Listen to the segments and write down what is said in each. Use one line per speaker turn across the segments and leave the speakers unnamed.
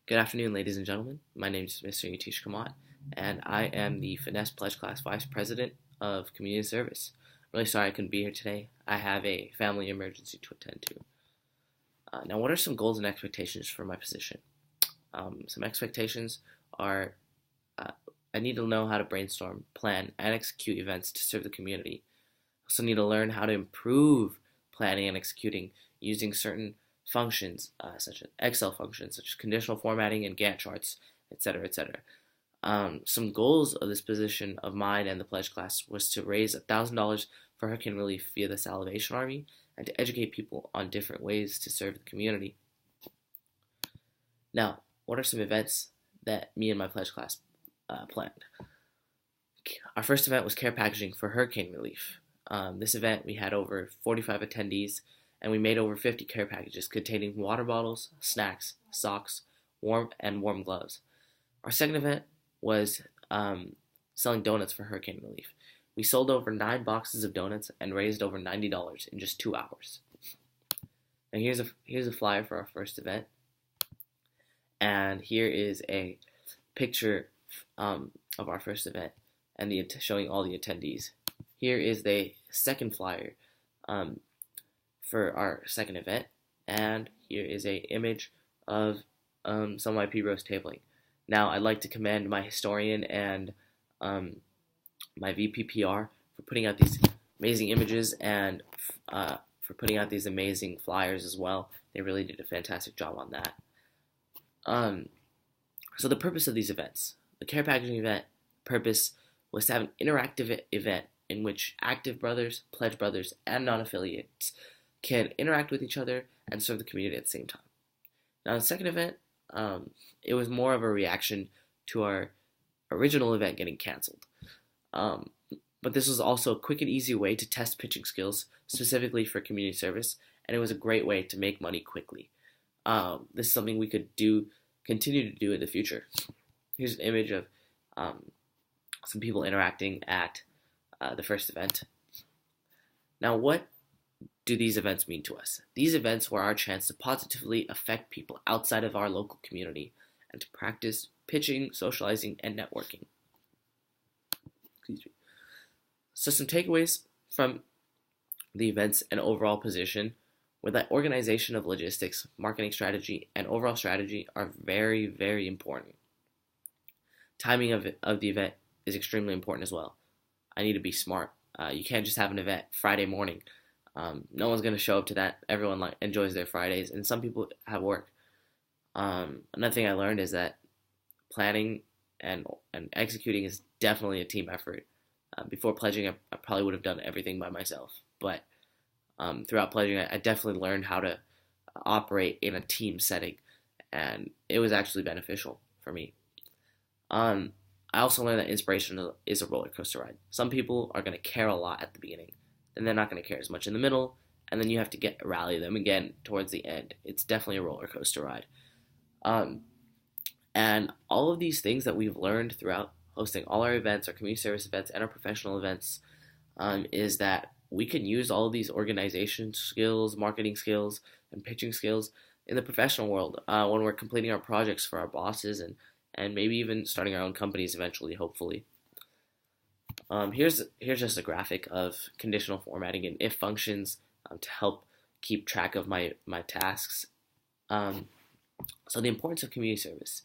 Good afternoon, ladies and gentlemen. My name is Mr. Yatish Kamat, and I am the Finesse Pledge Class Vice President of Community Service. Really sorry I couldn't be here today. I have a family emergency to attend to. Now, what are some goals and expectations for my position? Some expectations are I need to know how to brainstorm, plan, and execute events to serve the community. I also need to learn how to improve planning and executing using certain functions, such as Excel functions, such as conditional formatting and Gantt charts, etc., etc. Some goals of this position of mine and the pledge class was to raise $1,000 for hurricane relief via the Salvation Army and to educate people on different ways to serve the community. Now, what are some events that me and my pledge class planned? Our first event was care packaging for hurricane relief. This event, we had over 45 attendees, and we made over 50 care packages containing water bottles, snacks, socks, warm gloves. Our second event was selling donuts for hurricane relief. We sold over 9 boxes of donuts and raised over $90 in just 2 hours. And here's a flyer for our first event. And here is a picture of our first event and showing all the attendees. Here is the second flyer for our second event, and here is a image of some of my pre-roast tabling. Now, I'd like to commend my historian and my VPPR for putting out these amazing images and for putting out these amazing flyers as well. They really did a fantastic job on that. So the purpose of these events, the care packaging event purpose was to have an interactive event in which active brothers, pledge brothers, and non-affiliates can interact with each other and serve the community at the same time. Now, the second event, it was more of a reaction to our original event getting canceled. But this was also a quick and easy way to test pitching skills, specifically for community service, and it was a great way to make money quickly. This is something we could continue to do in the future. Here's an image of some people interacting at the first event. Now, what do these events mean to us? These events were our chance to positively affect people outside of our local community and to practice pitching, socializing, and networking. Excuse me. So some takeaways from the events and overall position were that organization of logistics, marketing strategy, and overall strategy are very, very important. Timing of the event is extremely important as well. I need to be smart. You can't just have an event Friday morning. No one's going to show up to that. Everyone enjoys their Fridays, and some people have work. Another thing I learned is that planning and executing is definitely a team effort. Before pledging, I probably would have done everything by myself, but throughout pledging, I definitely learned how to operate in a team setting, and it was actually beneficial for me. I also learned that inspiration is a roller coaster ride. Some people are going to care a lot at the beginning, then they're not going to care as much in the middle, and then you have to rally them again towards the end. It's definitely a roller coaster ride. And all of these things that we've learned throughout hosting all our events, our community service events, and our professional events, is that we can use all of these organization skills, marketing skills, and pitching skills in the professional world when we're completing our projects for our bosses and maybe even starting our own companies eventually, hopefully. Here's just a graphic of conditional formatting and if functions to help keep track of my tasks. So the importance of community service.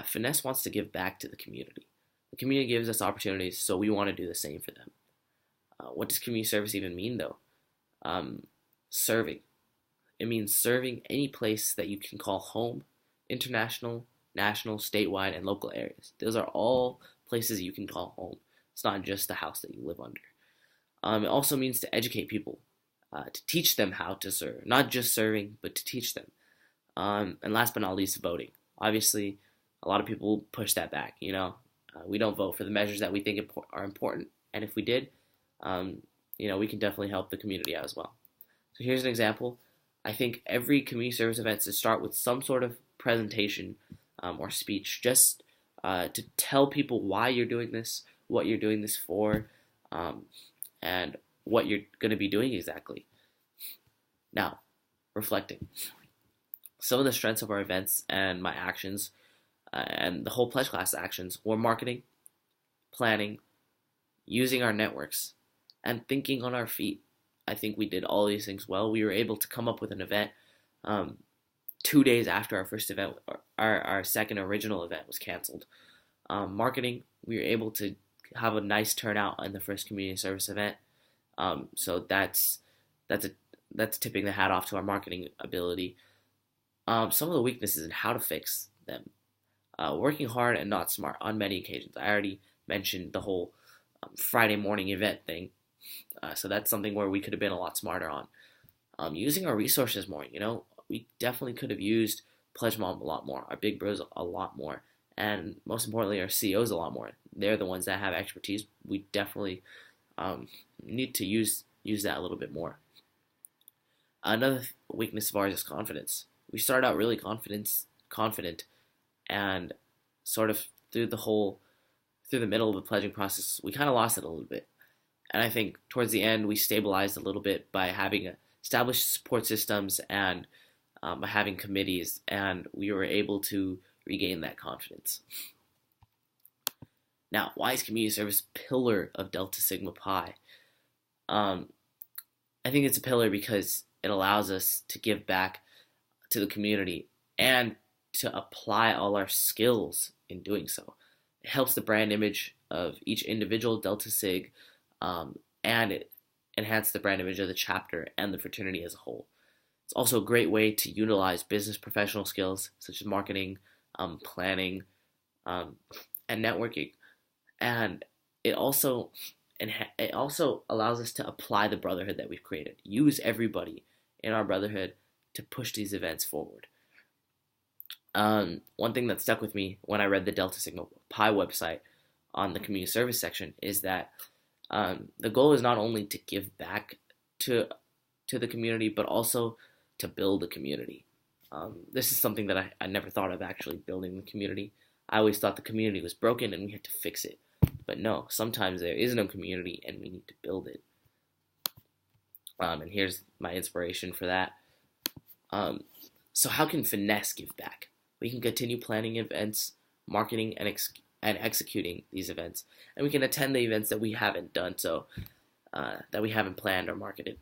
Finesse wants to give back to the community. The community gives us opportunities, so we want to do the same for them. What does community service even mean, though? Serving. It means serving any place that you can call home, international, national, statewide, and local areas. Those are all places you can call home. It's not just the house that you live under. It also means to educate people, to teach them how to serve. Not just serving, but to teach them. And last but not least, voting. Obviously, a lot of people push that back, we don't vote for the measures that we think are important. And if we did, we can definitely help the community out as well. So here's an example. I think every community service event should start with some sort of presentation or speech, just to tell people why you're doing this, what you're doing this for, and what you're going to be doing exactly. Now, reflecting. Some of the strengths of our events and my actions and the whole pledge class actions were marketing, planning, using our networks, and thinking on our feet. I think we did all these things well. We were able to come up with an event um, 2 days after our first event, our second original event was canceled. Marketing, we were able to have a nice turnout in the first community service event. So that's a that's tipping the hat off to our marketing ability. Some of the weaknesses and how to fix them. Working hard and not smart on many occasions. I already mentioned the whole Friday morning event thing. So that's something where we could have been a lot smarter on. Using our resources more, we definitely could have used Pledge Mob a lot more, our big bros a lot more, and most importantly, our CEOs a lot more. They're the ones that have expertise. We definitely need to use that a little bit more. Another weakness of ours is confidence. We started out really confident, and sort of through the middle of the pledging process, we kind of lost it a little bit. And I think towards the end, we stabilized a little bit by having established support systems and by having committees, and we were able to regain that confidence. Now, why is community service a pillar of Delta Sigma Pi? I think it's a pillar because it allows us to give back to the community and to apply all our skills in doing so. It helps the brand image of each individual Delta Sig, and it enhances the brand image of the chapter and the fraternity as a whole. It's also a great way to utilize business professional skills such as marketing, planning, and networking. And it also allows us to apply the brotherhood that we've created. Use everybody in our brotherhood to push these events forward. One thing that stuck with me when I read the Delta Sigma Pi website on the community service section is that the goal is not only to give back to the community, but also to build a community. This is something that I never thought of, actually building the community. I always thought the community was broken and we had to fix it. But no, sometimes there is no community and we need to build it. And here's my inspiration for that. So how can Finesse give back? We can continue planning events, marketing, and executing these events. And we can attend the events that we haven't done so, that we haven't planned or marketed.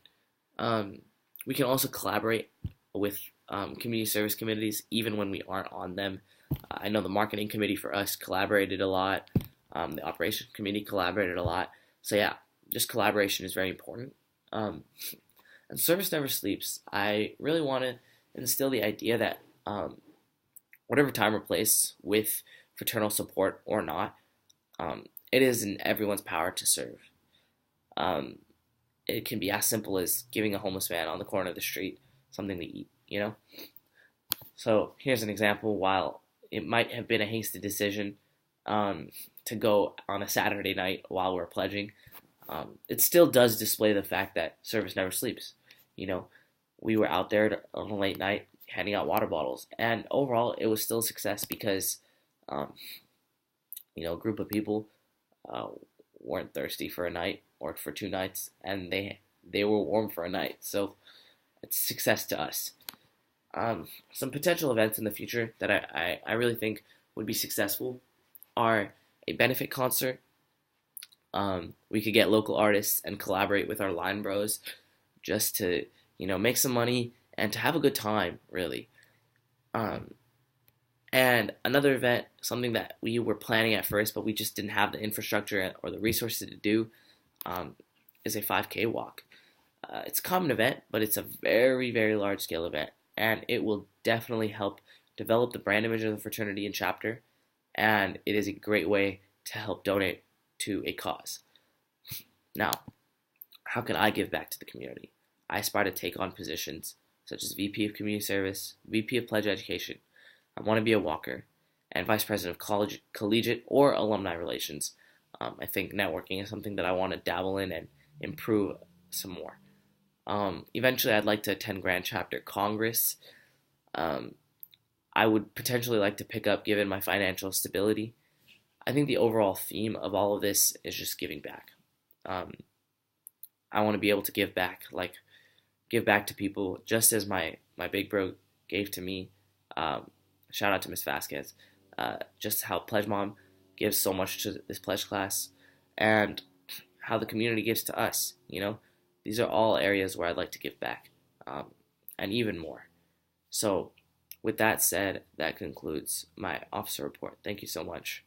We can also collaborate with community service committees even when we aren't on them. I know the marketing committee for us collaborated a lot. The operations committee collaborated a lot. So yeah, just collaboration is very important. And service never sleeps. I really want to instill the idea that whatever time or place, with fraternal support or not, it is in everyone's power to serve. It can be as simple as giving a homeless man on the corner of the street something to eat, So here's an example. While it might have been a hasty decision to go on a Saturday night while we're pledging, it still does display the fact that service never sleeps. We were out there on a late night handing out water bottles, and overall it was still a success because, a group of people weren't thirsty for a night or for 2 nights, and they were warm for a night. So it's a success to us. Some potential events in the future that I really think would be successful are a benefit concert. We could get local artists and collaborate with our line bros just to, make some money and to have a good time, really. And another event, something that we were planning at first, but we just didn't have the infrastructure or the resources to do, is a 5K walk. It's a common event, but it's a very, very large-scale event, and it will definitely help develop the brand image of the fraternity and chapter, and it is a great way to help donate to a cause. Now, how can I give back to the community? I aspire to take on positions such as VP of Community Service, VP of Pledge Education. I want to be a walker, and Vice President of College, Collegiate, or Alumni Relations. I think networking is something that I want to dabble in and improve some more. Eventually, I'd like to attend Grand Chapter Congress. I would potentially like to pick up, given my financial stability. I think the overall theme of all of this is just giving back. I want to be able to give back to people, just as my big bro gave to me. Shout out to Miss Vasquez. Just how Pledge Mom gives so much to this pledge class, and how the community gives to us. These are all areas where I'd like to give back, and even more. So, with that said, that concludes my officer report. Thank you so much.